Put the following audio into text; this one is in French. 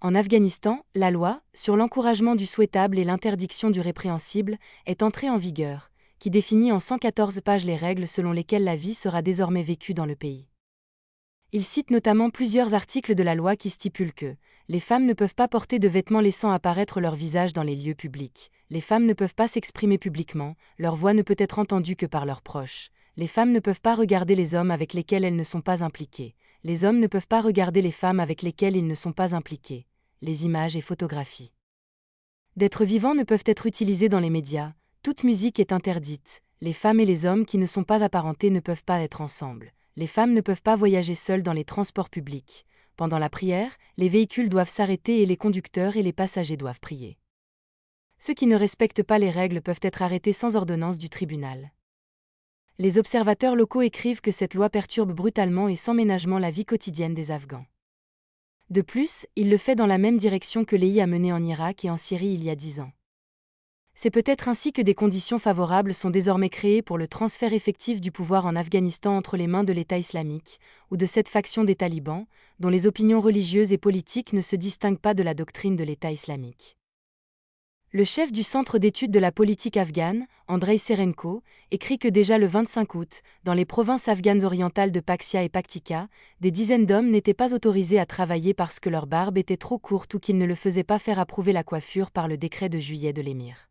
En Afghanistan, la loi, sur l'encouragement du souhaitable et l'interdiction du répréhensible, est entrée en vigueur, qui définit en 114 pages les règles selon lesquelles la vie sera désormais vécue dans le pays. Il cite notamment plusieurs articles de la loi qui stipulent que les femmes ne peuvent pas porter de vêtements laissant apparaître leur visage dans les lieux publics, les femmes ne peuvent pas s'exprimer publiquement, leur voix ne peut être entendue que par leurs proches, les femmes ne peuvent pas regarder les hommes avec lesquels elles ne sont pas impliquées, les hommes ne peuvent pas regarder les femmes avec lesquelles ils ne sont pas impliqués, les images et photographies d'êtres vivants ne peuvent être utilisées dans les médias, toute musique est interdite, les femmes et les hommes qui ne sont pas apparentés ne peuvent pas être ensemble. Les femmes ne peuvent pas voyager seules dans les transports publics. Pendant la prière, les véhicules doivent s'arrêter et les conducteurs et les passagers doivent prier. Ceux qui ne respectent pas les règles peuvent être arrêtés sans ordonnance du tribunal. Les observateurs locaux écrivent que cette loi perturbe brutalement et sans ménagement la vie quotidienne des Afghans. De plus, il le fait dans la même direction que l'EI a mené en Irak et en Syrie il y a 10 ans. C'est peut-être ainsi que des conditions favorables sont désormais créées pour le transfert effectif du pouvoir en Afghanistan entre les mains de l'État islamique, ou de cette faction des talibans, dont les opinions religieuses et politiques ne se distinguent pas de la doctrine de l'État islamique. Le chef du Centre d'études de la politique afghane, Andrei Serenko, écrit que déjà le 25 août, dans les provinces afghanes orientales de Paktia et Paktika, des dizaines d'hommes n'étaient pas autorisés à travailler parce que leur barbe était trop courte ou qu'ils ne le faisaient pas faire approuver la coiffure par le décret de juillet de l'émir.